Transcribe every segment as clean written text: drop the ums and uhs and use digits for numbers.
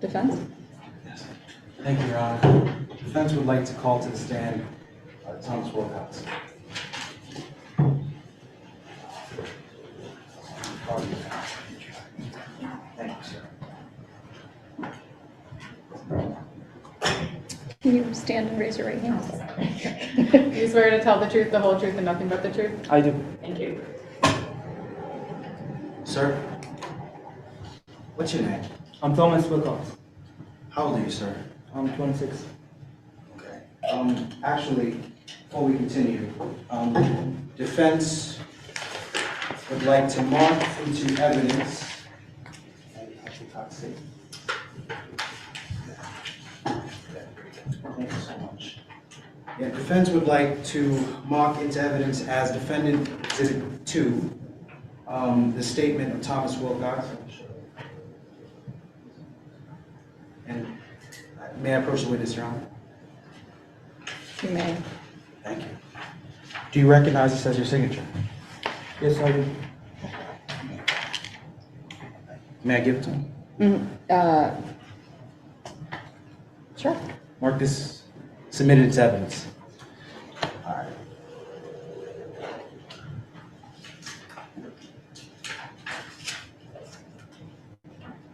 Defense? Yes. Thank you, Your Honor. Defense would like to call to the stand Thomas Wilcox. Thank you, sir. Can you stand and raise your right hand? Do you swear to tell the truth, the whole truth, and nothing but the truth? I do. Thank you. Sir, what's your name? I'm Thomas Wilcox. How old are you, sir? I'm 26. Okay. Actually, before we continue, defense would like to mark into evidence. Thank you so much. Yeah, defense would like to mark into evidence as defendant exhibit 2, the statement of Thomas Wilcox. And may I approach the witness, Your Honor? You may. Thank you. Do you recognize this as your signature? Yes, I do. May I give it to him? Sure. Mark this submitted as evidence. All right.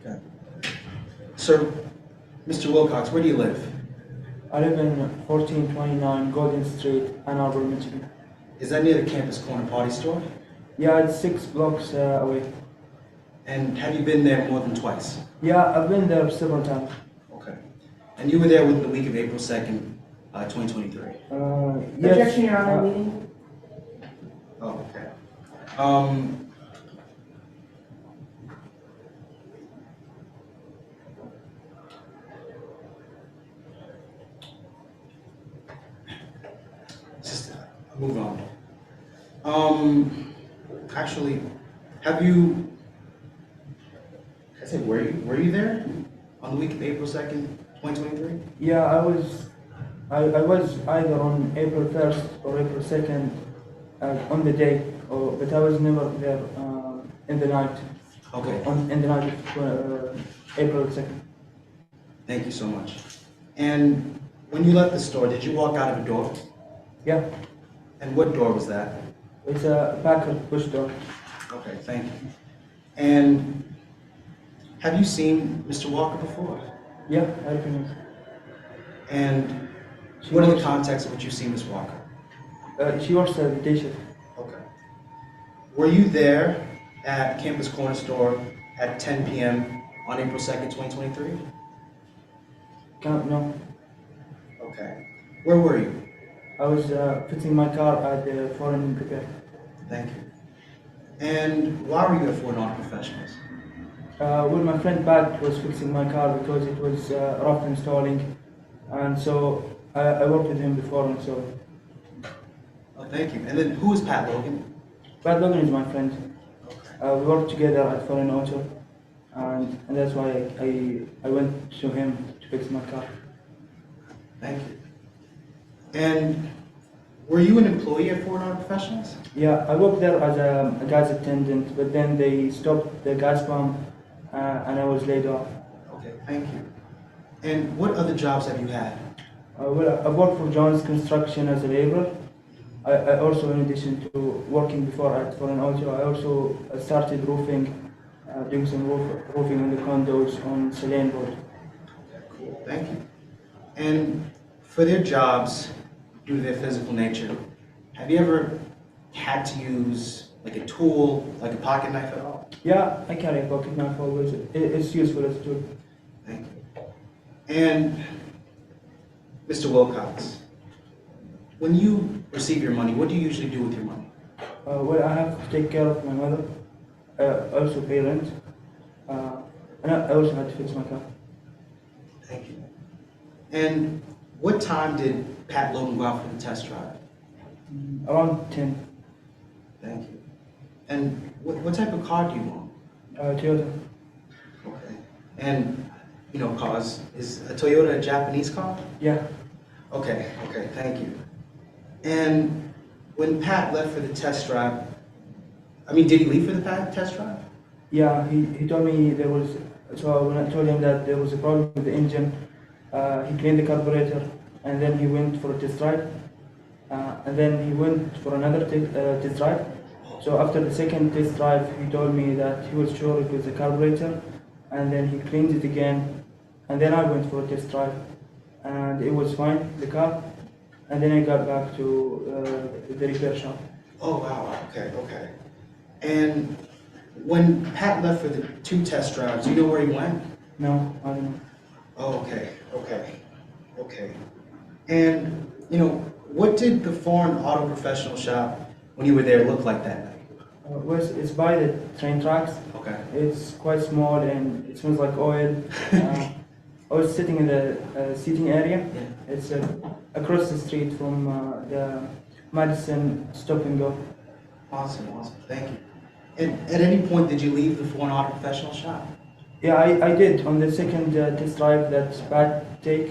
Okay. Sir, Mr. Wilcox, where do you live? I live in 1429 Golden Street, Ann Arbor, Michigan. Is that near the Campus Corner Party Store? Yeah, it's 6 blocks away. And have you been there more than twice? Yeah, I've been there several times. Okay. And you were there within the week of April 2nd, 2023? Yes. Objection, Your Honor, meeting. Oh, okay. Just move on. Actually, have you? I said, were you there on the week of April 2nd, 2023? Yeah, I was either on April 1st or April 2nd on the day, but I was never there in the night. Okay. In the night of April 2nd. Thank you so much. And when you left the store, did you walk out of a door? Yeah, And what door was that? it's a Packard push door. Okay, thank you. And have you seen Mr. Walker before? Yeah, I recognize. And She what are the works- contexts of which you see Ms. Walker? She works at the day shift. Okay. Were you there at Campus Corner Store at 10 p.m. on April 2nd, 2023? No, Okay. Where were you? I was fixing my car at the foreign repair. Thank you. And why were you at Fort Lauderdale Professionals? Well, my friend Pat was fixing my car because it was rough installing, and so I worked with him before, and so Oh, thank you. And then who is Pat Logan? Pat Logan is my friend. Okay. We worked together at Foreign Auto, and that's why I went to him to fix my car. Thank you. And were you an employee at Fort Lauderdale Professionals? Yeah, I worked there as a gas attendant, but then they stopped the gas pump, and I was laid off. Okay, thank you. And what other jobs have you had? Well, I worked for John's Construction as a laborer. I also, in addition to working before at Foreign Auto, I also started roofing, doing some roofing in the condos on Selene Road. Okay, cool. Thank you. And for their jobs, due to their physical nature, have you ever had to use like a tool, like a pocket knife at all? Yeah, I carry a pocket knife always. It's useful as a tool. Thank you. And Mr. Wilcox, when you receive your money, what do you usually do with your money? Well, I have to take care of my mother, also pay rent, and I also had to fix my car. Thank you. And what time did Pat Logan go out for the test drive? Around 10, Thank you. And what type of car do you own? Toyota. Okay. And, you know, cars, is a Toyota a Japanese car? Yeah. Okay, thank you. And when Pat left for the test drive, I mean, did he leave for the test drive? Yeah, he told me there was So when I told him that there was a problem with the engine, he cleaned the carburetor, and then he went for a test drive, and then he went for another test drive. So after the second test drive, he told me that he was sure it was the carburetor, and then he cleaned it again, and then I went for a test drive, and it was fine, the car, and then I got back to the repair shop. Oh, wow, okay, okay. And when Pat left for the 2 test drives, do you know where he went? No, I don't know. Oh, okay, okay, okay. And, you know, what did the foreign auto professional shop, when you were there, look like that night? It's by the train tracks. Okay. It's quite small and it smells like oil. I was sitting in the seating area. Yeah. It's across the street from the Madison Stop and Go. Awesome, awesome, thank you. And at any point, did you leave the foreign auto professional shop? Yeah, I did. On the second test drive that Pat take,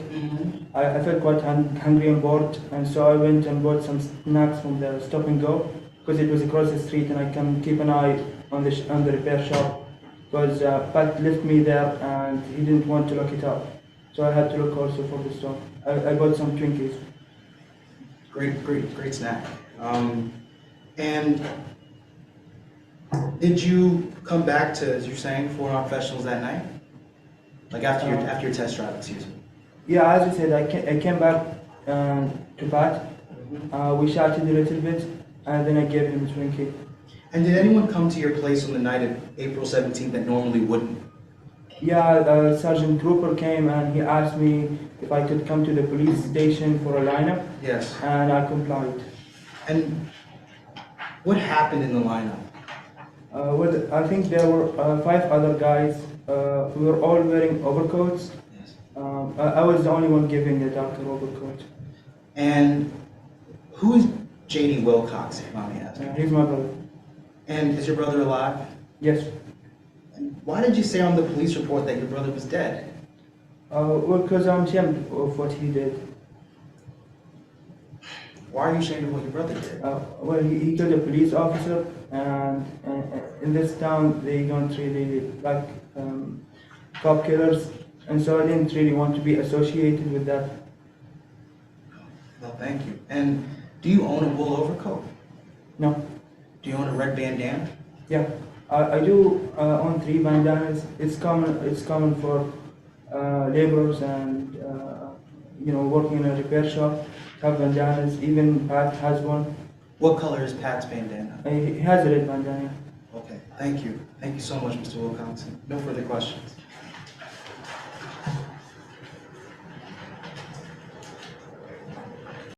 I felt quite hungry and bored, and so I went and bought some snacks from the Stop and Go because it was across the street and I can keep an eye on the repair shop because Pat left me there and he didn't want to lock it up, so I had to look also for the store. I bought some Twinkies. Great snack. And did you come back to, as you're saying, foreign auto professionals that night? Like after your test drive, excuse me. Yeah, as I said, I came back to Pat. We chatted a little bit, and then I gave him a Twinkie. And did anyone come to your place on the night of April 17th that normally wouldn't? Yeah, Sergeant Trooper came and he asked me if I could come to the police station for a lineup, Yes. and I complied. And what happened in the lineup? Well, I think there were 5 other guys. We were all wearing overcoats. Yes. I was the only one giving a darker overcoat. And who is J.D. Wilcox, if I may ask? He's my brother. And is your brother alive? Yes. And why did you say on the police report that your brother was dead? Well, because I'm ashamed of what he did. Why are you ashamed of what your brother did? Well, he killed a police officer, and in this town they don't really like cop killers, and so I didn't really want to be associated with that. Well, thank you. And do you own a wool overcoat? No. Do you own a red bandana? Yeah, I do own 3 bandanas. It's common for laborers and working in a repair shop have bandanas. Even Pat has one. What color is Pat's bandana? He has a red bandana. Okay, thank you. Thank you so much, Mr. Wilcox. No further questions.